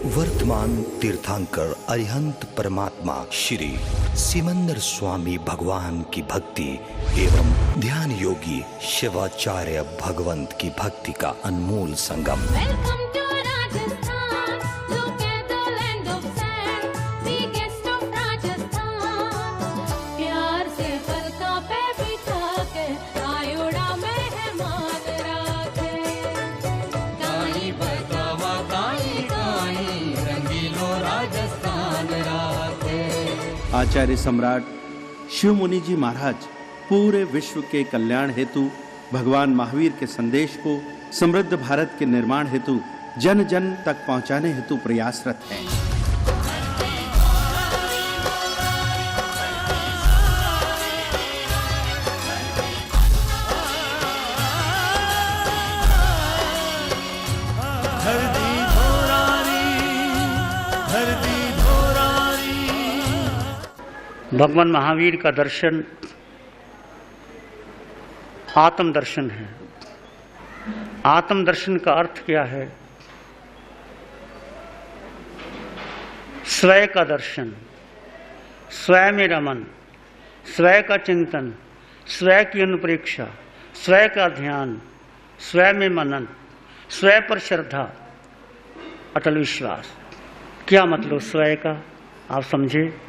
वर्तमान तीर्थंकर अरिहंत परमात्मा श्री सिमंदर स्वामी भगवान की भक्ति एवं ध्यान योगी शिवाचार्य भगवंत की भक्ति का अनमोल संगम। आचार्य सम्राट शिव मुनि जी महाराज पूरे विश्व के कल्याण हेतु भगवान महावीर के संदेश को समृद्ध भारत के निर्माण हेतु जन जन तक पहुंचाने हेतु प्रयासरत हैं। भगवान महावीर का दर्शन आत्म दर्शन है। आत्म दर्शन का अर्थ क्या है? स्वयं का दर्शन, स्वयं में रमन, स्वयं का चिंतन, स्वयं की अनुप्रेक्षा, स्वयं का ध्यान, स्वयं में मनन, स्वयं पर श्रद्धा, अटल विश्वास। क्या मतलब स्वयं का? आप समझे।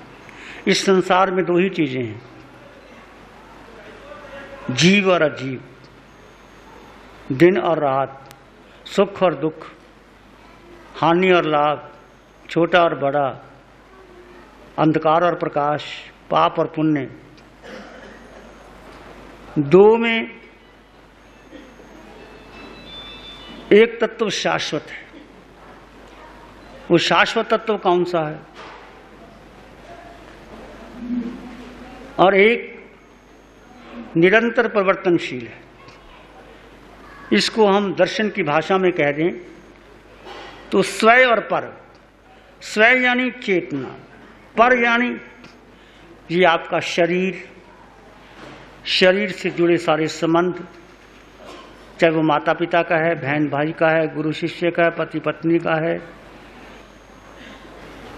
इस संसार में दो ही चीजें हैं, जीव और अजीव, दिन और रात, सुख और दुख, हानि और लाभ, छोटा और बड़ा, अंधकार और प्रकाश, पाप और पुण्य। दो में एक तत्व शाश्वत है। वो शाश्वत तत्व कौन सा है? और एक निरंतर परिवर्तनशील है। इसको हम दर्शन की भाषा में कह दें तो स्वयं और पर। स्वयं यानी चेतना, पर यानी ये आपका शरीर, शरीर से जुड़े सारे संबंध, चाहे वो माता पिता का है, बहन भाई का है, गुरु शिष्य का है, पति पत्नी का है,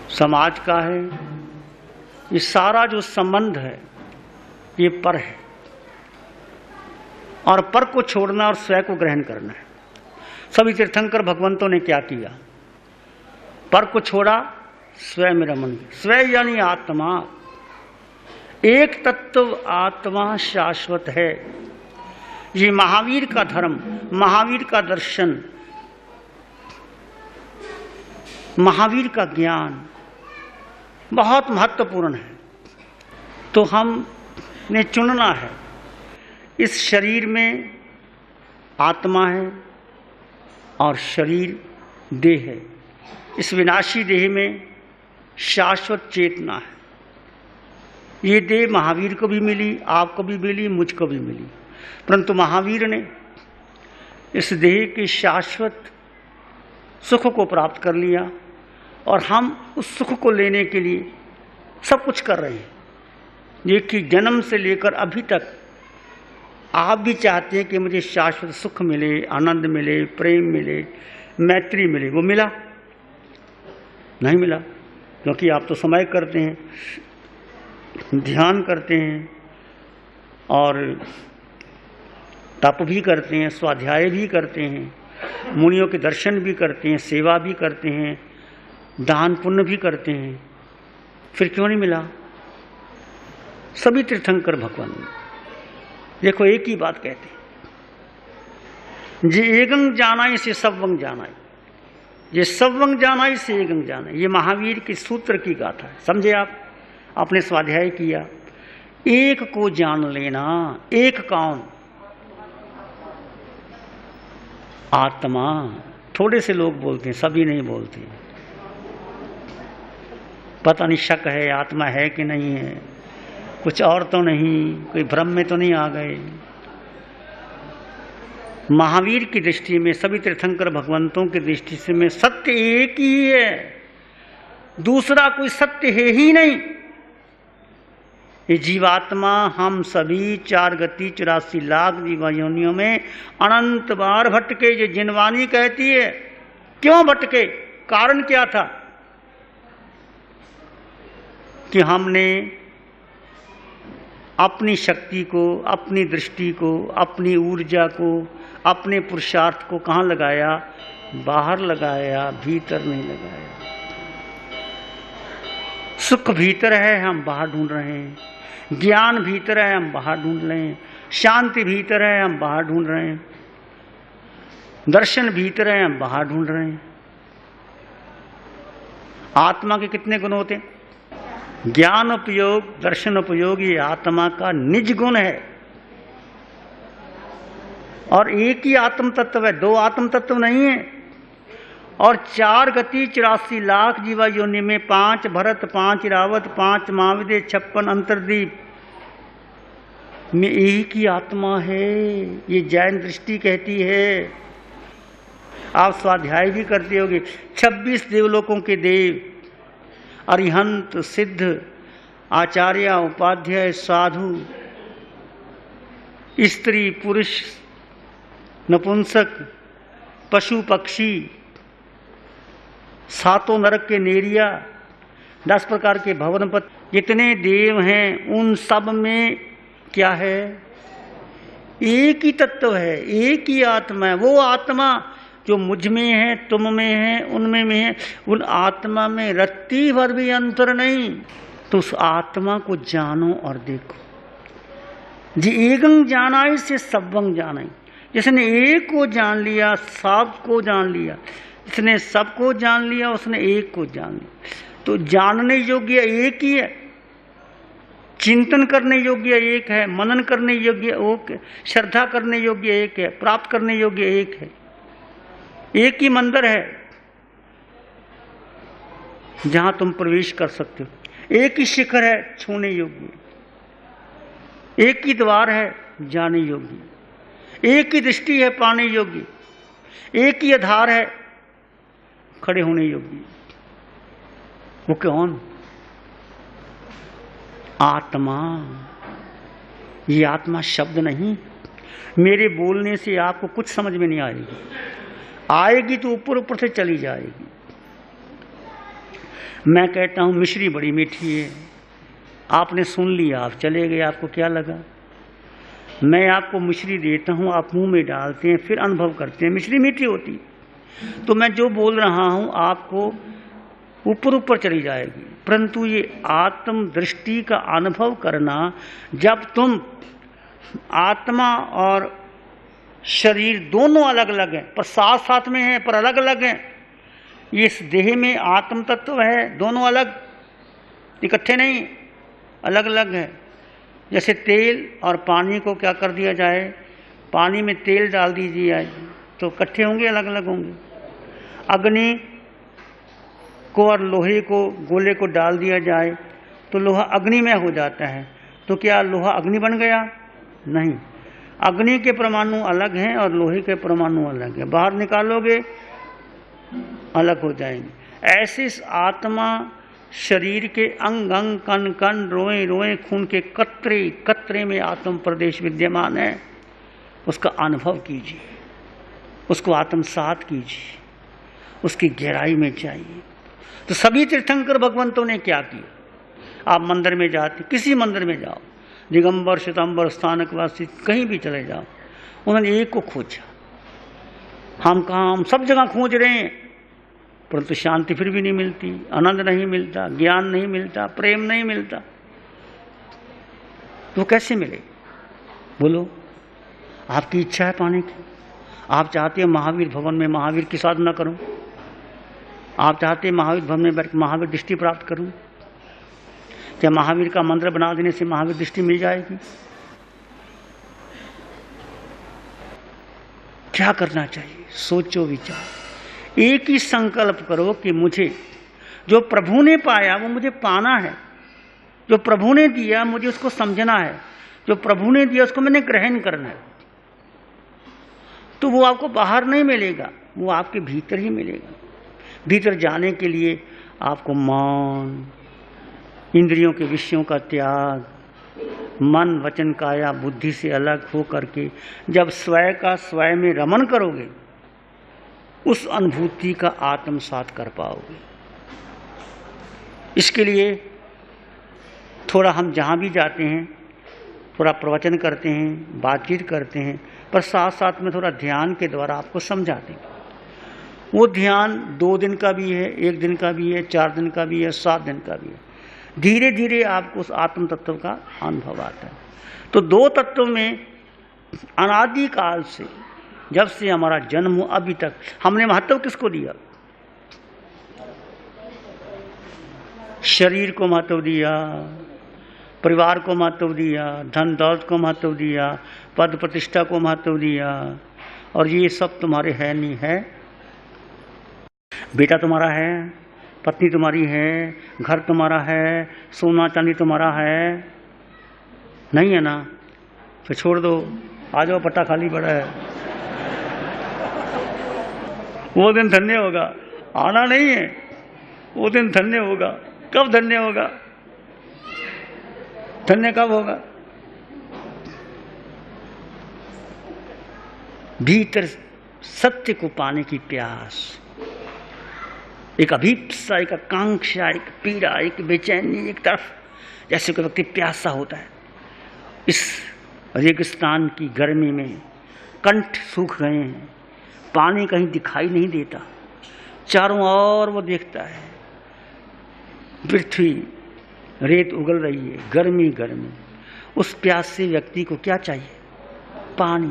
समाज का है। ये सारा जो संबंध है ये पर है। और पर को छोड़ना और स्वयं को ग्रहण करना है। सभी तीर्थंकर भगवंतों ने क्या किया? पर को छोड़ा, स्वयं में रमन। स्वयं यानी आत्मा, एक तत्व आत्मा शाश्वत है। ये महावीर का धर्म, महावीर का दर्शन, महावीर का ज्ञान बहुत महत्वपूर्ण है। तो हमने चुनना है। इस शरीर में आत्मा है और शरीर देह है। इस विनाशी देह में शाश्वत चेतना है। ये देह महावीर को भी मिली, आपको भी मिली, मुझको भी मिली। परंतु महावीर ने इस देह के शाश्वत सुख को प्राप्त कर लिया और हम उस सुख को लेने के लिए सब कुछ कर रहे हैं। एक ही जन्म से लेकर अभी तक आप भी चाहते हैं कि मुझे शाश्वत सुख मिले, आनंद मिले, प्रेम मिले, मैत्री मिले। वो मिला? नहीं मिला, क्योंकि आप तो समय करते हैं, ध्यान करते हैं और तप भी करते हैं, स्वाध्याय भी करते हैं, मुनियों के दर्शन भी करते हैं, सेवा भी करते हैं, दान पुण्य भी करते हैं। फिर क्यों नहीं मिला? सभी तीर्थंकर भगवान देखो एक ही बात कहते हैं, जे एकंग जानाई से सबवंग जानाई, ये सबवंग जानाई से एकंग जानाई। ये महावीर के सूत्र की गाथा है। समझे आप? आपने स्वाध्याय किया। एक को जान लेना। एक कौन? आत्मा। थोड़े से लोग बोलते हैं, सभी नहीं बोलते। पता नहीं शक है, आत्मा है कि नहीं है, कुछ और तो नहीं, कोई भ्रम में तो नहीं आ गए। महावीर की दृष्टि में, सभी तीर्थंकर भगवंतों की दृष्टि से में सत्य एक ही है, दूसरा कोई सत्य है ही नहीं। ये जीवात्मा हम सभी 4 गति 84 लाख जीवायोनियों में अनंत बार भटके। ये जिनवानी कहती है क्यों भटके? कारण क्या था कि हमने अपनी शक्ति को, अपनी दृष्टि को, अपनी ऊर्जा को, अपने पुरुषार्थ को कहाँ लगाया? बाहर लगाया, भीतर नहीं लगाया। सुख भीतर है, हम बाहर ढूंढ रहे हैं। ज्ञान भीतर है, हम बाहर ढूंढ रहे हैं। शांति भीतर है, हम बाहर ढूंढ रहे हैं। दर्शन भीतर है, हम बाहर ढूंढ रहे हैं। आत्मा के कितने गुण होते हैं? ज्ञान उपयोग, दर्शन उपयोग, ये आत्मा का निज गुण है। और एक ही आत्म तत्व है, दो आत्म तत्व नहीं है। और 4 गति 84 लाख जीवा योनि में 5 भरत, 5 रावत, 5 महाविदे, 56 अंतर्दीप में एक ही आत्मा है। ये जैन दृष्टि कहती है। आप स्वाध्याय भी करते होगे। 26 देवलोकों के देव, अरिहंत, सिद्ध, आचार्य, उपाध्याय, साधु, स्त्री, पुरुष, नपुंसक, पशु, पक्षी, 7 नरक के नेरिया, 10 प्रकार के भवनपति, जितने देव हैं उन सब में क्या है? एक ही तत्व है, एक ही आत्मा है। वो आत्मा जो मुझ में है, तुम में है, उनमें में है, उन आत्मा में रत्ती भर भी अंतर नहीं। तो उस आत्मा को जानो और देखो। जी एकं जानाई से सबं जानाई। जिसने एक को जान लिया, सब को जान लिया। जिसने सबको जान लिया, उसने एक को जान लिया। तो जानने योग्य एक ही है, चिंतन करने योग्य एक है, मनन करने योग्य एक है, श्रद्धा करने योग्य एक है, प्राप्त करने योग्य एक है। एक ही मंदिर है जहां तुम प्रवेश कर सकते हो। एक ही शिखर है छूने योग्य। एक ही द्वार है जाने योग्य। एक ही दृष्टि है पाने योग्य। एक ही आधार है खड़े होने योग्य। वो कौन? आत्मा। ये आत्मा शब्द नहीं। मेरे बोलने से आपको कुछ समझ में नहीं आएगी। आएगी तो ऊपर ऊपर से चली जाएगी। मैं कहता हूं मिश्री बड़ी मीठी है, आपने सुन लिया, आप चले गए, आपको क्या लगा? मैं आपको मिश्री देता हूं, आप मुंह में डालते हैं, फिर अनुभव करते हैं मिश्री मीठी होती है। तो मैं जो बोल रहा हूं आपको ऊपर ऊपर चली जाएगी। परंतु ये आत्म दृष्टि का अनुभव करना, जब तुम आत्मा और शरीर दोनों अलग अलग हैं, पर साथ साथ में हैं, पर अलग अलग हैं। इस देह में आत्म तत्व है, दोनों अलग, इकट्ठे नहीं, अलग अलग है। जैसे तेल और पानी को क्या कर दिया जाए? पानी में तेल डाल दीजिए तो इकट्ठे होंगे, अलग अलग होंगे। अग्नि को और लोहे को, गोले को डाल दिया जाए तो लोहा अग्निमय हो जाता है। तो क्या लोहा अग्नि बन गया? नहीं। अग्नि के परमाणु अलग हैं और लोहे के परमाणु अलग हैं। बाहर निकालोगे अलग हो जाएंगे। ऐसे इस आत्मा शरीर के अंग अंग, कण कण, रोए रोए, खून के कतरे कतरे में आत्म प्रदेश विद्यमान है। उसका अनुभव कीजिए, उसको आत्मसात कीजिए, उसकी गहराई में जाइए। तो सभी तीर्थंकर भगवंतों ने क्या किया? आप मंदिर में जाते, किसी मंदिर में जाओ, दिगंबर, श्वेतांबर, स्थानकवासी, कहीं भी चले जाओ, उन्होंने एक को खोजा। हम कहाँ, हम सब जगह खोज रहे हैं, परंतु शांति फिर भी नहीं मिलती, आनंद नहीं मिलता, ज्ञान नहीं मिलता, प्रेम नहीं मिलता। तो कैसे मिले? बोलो। आपकी इच्छा है पाने की। आप चाहते हैं महावीर भवन में महावीर की साधना करूं? आप चाहते हैं महावीर भवन में बैठ महावीर दृष्टि प्राप्त करूं? क्या महावीर का मंत्र बना देने से महावीर दृष्टि मिल जाएगी? क्या करना चाहिए? सोचो, विचार, एक ही संकल्प करो कि मुझे जो प्रभु ने पाया वो मुझे पाना है। जो प्रभु ने दिया मुझे उसको समझना है। जो प्रभु ने दिया उसको मैंने ग्रहण करना है। तो वो आपको बाहर नहीं मिलेगा, वो आपके भीतर ही मिलेगा। भीतर जाने के लिए आपको मौन, इंद्रियों के विषयों का त्याग, मन वचन काया बुद्धि से अलग हो करके जब स्वयं का स्वयं में रमन करोगे उस अनुभूति का आत्मसात कर पाओगे। इसके लिए थोड़ा हम जहाँ भी जाते हैं थोड़ा प्रवचन करते हैं, बातचीत करते हैं, पर साथ साथ में थोड़ा ध्यान के द्वारा आपको समझाते हैं। वो ध्यान 2 दिन का भी है, 1 दिन का भी है, 4 दिन का भी है, 7 दिन का भी है। धीरे धीरे आपको उस आत्म तत्व का अनुभव आता है। तो 2 तत्व में अनादि काल से, जब से हमारा जन्म हो अभी तक, हमने महत्व किसको दिया? शरीर को महत्व दिया, परिवार को महत्व दिया, धन दौलत को महत्व दिया, पद प्रतिष्ठा को महत्व दिया, और ये सब तुम्हारे है नहीं है। बेटा तुम्हारा है, पत्नी तुम्हारी है, घर तुम्हारा है, सोना चांदी तुम्हारा है, नहीं है ना? तो छोड़ दो, आ जाओ, पट्टा खाली पड़ा है। वो दिन धन्य होगा, आना नहीं है, वो दिन धन्य होगा। कब धन्य होगा? धन्य कब होगा? भीतर सत्य को पाने की प्यास, एक अभीप्सा, एक आकांक्षा, एक पीड़ा, एक बेचैनी, एक तरफ जैसे कोई व्यक्ति प्यासा होता है। इस रेगिस्तान की गर्मी में कंठ सूख गए हैं, पानी कहीं दिखाई नहीं देता, चारों ओर वो देखता है, पृथ्वी रेत उगल रही है, गर्मी गर्मी। उस प्यासे व्यक्ति को क्या चाहिए? पानी,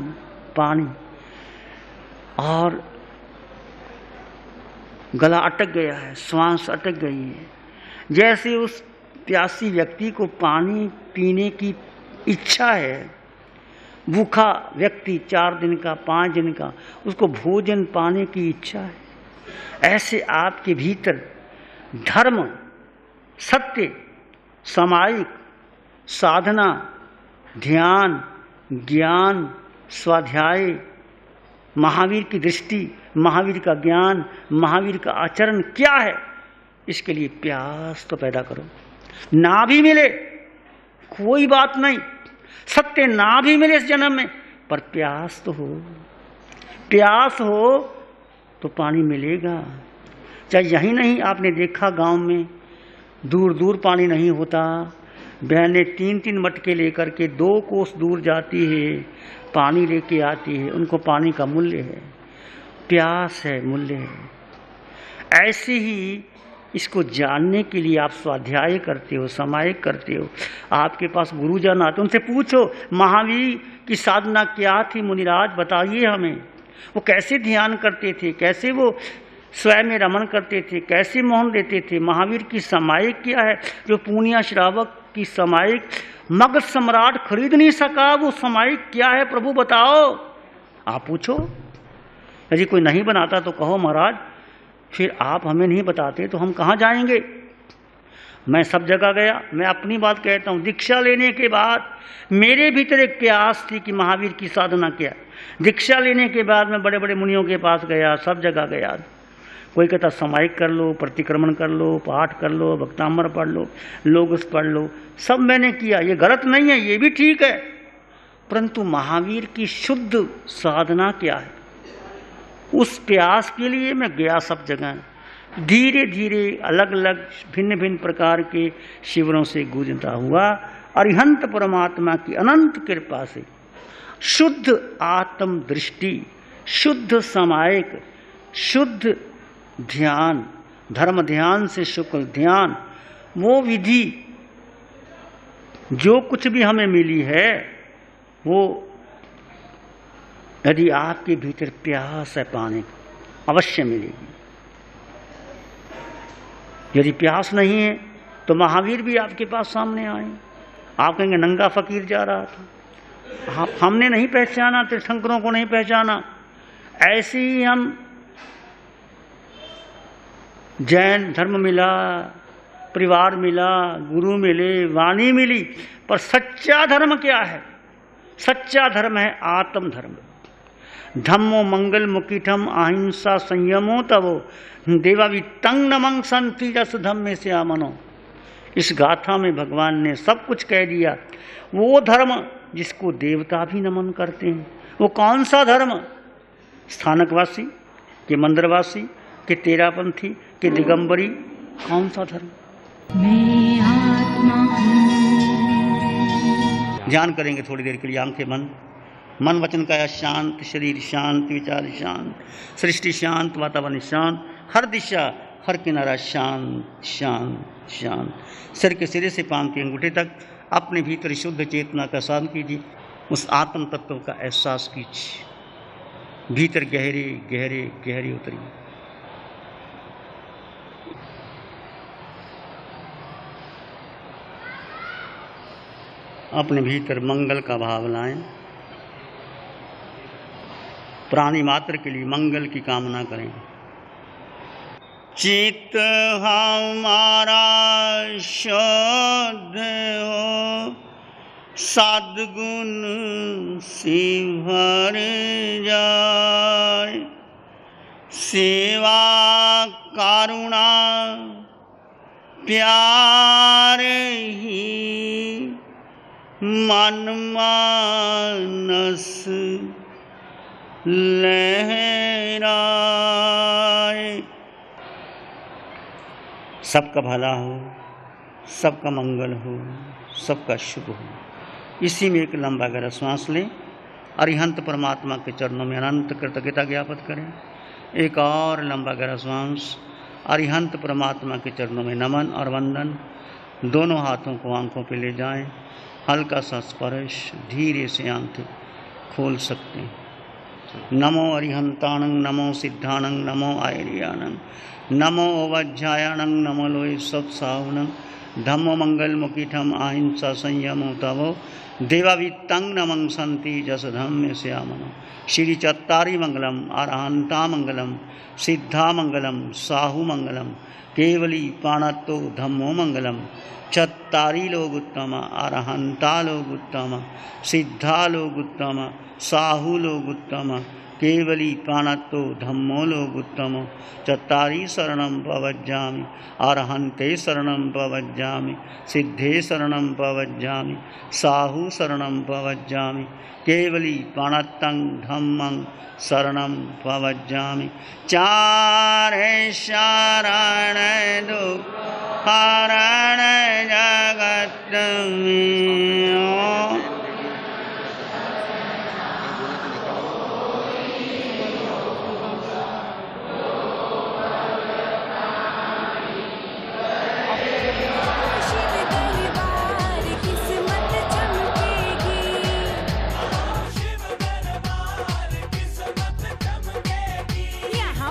पानी। और गला अटक गया है, श्वास अटक गई है। जैसे उस प्यासी व्यक्ति को पानी पीने की इच्छा है, भूखा व्यक्ति 4 दिन का, 5 दिन का, उसको भोजन पाने की इच्छा है, ऐसे आपके भीतर धर्म, सत्य, सामायिक, साधना, ध्यान, ज्ञान, स्वाध्याय, महावीर की दृष्टि, महावीर का ज्ञान, महावीर का आचरण क्या है, इसके लिए प्यास तो पैदा करो। ना भी मिले कोई बात नहीं, सत्य ना भी मिले इस जन्म में, पर प्यास तो हो। प्यास हो तो पानी मिलेगा। चाहे यही नहीं, आपने देखा गांव में दूर दूर पानी नहीं होता, बहनें 3-3 मटके लेकर के 2 कोस दूर जाती है, पानी लेके आती है। उनको पानी का मूल्य है, प्यास है, मूल्य है। ऐसे ही इसको जानने के लिए आप स्वाध्याय करते हो, समायिक करते हो। आपके पास गुरुजन आते, उनसे पूछो महावीर की साधना क्या थी मुनिराज, बताइए हमें। वो कैसे ध्यान करते थे, कैसे वो स्वयं में रमन करते थे, कैसे मौन देते थे। महावीर की समायिक क्या है, जो पूर्णिया श्रावक की समायिक मगध सम्राट खरीद नहीं सका, वो समायिक क्या है प्रभु बताओ। आप पूछो, यदि कोई नहीं बनाता तो कहो महाराज, फिर आप हमें नहीं बताते तो हम कहाँ जाएंगे। मैं सब जगह गया, मैं अपनी बात कहता हूँ। दीक्षा लेने के बाद मेरे भीतर एक प्यास थी कि महावीर की साधना क्या। दीक्षा लेने के बाद मैं बड़े बड़े मुनियों के पास गया, सब जगह गया। कोई कहता समायिक कर लो, प्रतिक्रमण कर लो, पाठ कर लो, भक्तामर पढ़ लो, लोगस पढ़ लो, सब मैंने किया। ये गलत नहीं है, ये भी ठीक है, परंतु महावीर की शुद्ध साधना क्या है, उस प्यास के लिए मैं गया सब जगह। धीरे धीरे अलग अलग भिन्न भिन्न प्रकार के शिविरों से गूंजता हुआ अरिहंत परमात्मा की अनंत कृपा से शुद्ध आत्म दृष्टि, शुद्ध समायिक, शुद्ध ध्यान, धर्म ध्यान से शुक्ल ध्यान, वो विधि जो कुछ भी हमें मिली है, वो यदि आपके भीतर प्यास है पाने को, अवश्य मिलेगी। यदि प्यास नहीं है तो महावीर भी आपके पास सामने आए। आप कहेंगे नंगा फकीर जा रहा था, हमने नहीं पहचाना, तीर्थंकरों को नहीं पहचाना। ऐसे ही हम जैन धर्म मिला, परिवार मिला, गुरु मिले, वाणी मिली, पर सच्चा धर्म क्या है? सच्चा धर्म है आत्म धर्म। धम्मो मंगल मुकीठम अहिंसा संयमो तवो देवावितंग नमंग संति रस धम्मे से आमनो। इस गाथा में भगवान ने सब कुछ कह दिया। वो धर्म जिसको देवता भी नमन करते हैं, वो कौन सा धर्म? स्थानकवासी, कि मंदिरवासी, कि तेरापंथी, कि दिगंबरी, कौन सा धर्म? मैं आत्मा हूँ। ध्यान करेंगे थोड़ी देर के लिए, आंखें बंद। मन वचन काया शांत, शरीर शांत, विचार शांत, सृष्टि शांत, वातावरण शांत, हर दिशा हर किनारा शांत शांत शांत। सिर के सिरे से पांव के अंगूठे तक अपने भीतर शुद्ध चेतना का साधन कीजिए। उस आत्म तत्व का एहसास कीजिए। भीतर गहरे गहरे गहरे उतरिए। अपने भीतर मंगल का भाव लाएं। प्राणी मात्र के लिए मंगल की कामना करें। चित्त हमारा शुद्ध हो, सद्गुण से भर जाए, सेवा करुणा प्यार ही मन मानस लहराए। सबका भला हो, सबका मंगल हो, सबका शुभ हो। इसी में एक लंबा गहरा श्वास लें। अरिहंत परमात्मा के चरणों में अनंत कृतज्ञता ज्ञापित करें। एक और लंबा गहरा श्वास। अरिहंत परमात्मा के चरणों में नमन और वंदन। दोनों हाथों को आंखों पे ले जाएं। हल्का सा स्पर्श, धीरे से आंखें खोल सकते हैं। नमो अरिहंताणं, नमो सिद्धाणं, नमो आयर्याणं, नमो वज्रायणं, नमो लोय सत्साहुणं, धम्मो मंगल मुकीठम अहिंसा संयमो तवो देवावित्तं नमं संति जस धम्म श्यामनो। श्री चत्तारी मंगलम, अरहंता मंगलम, सिद्धा मंगलम, साहु मंगलम, केवली पाणत्तो धम्मो मंगलम। चत्तारी लोग उत्तम, अरहंता लोग उत्तम, सिद्धा लोग उत्तम, साहु लोग उत्तम, केवली पाणत्तो धम्मो लोग उत्तम। चत्तारी शरणं प्रवज्जामि, अरहन्ते शरणं प्रवज्जामि, सिद्धे शरणं प्रवज्जामि, साहु शरणं प्रवज्जामि, केवली पाणत्तं धम्मं शरणं प्रवज्जामि। चारे शरण दुख हरण जगत में।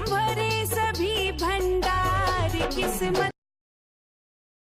भरे सभी भंडार किस्मत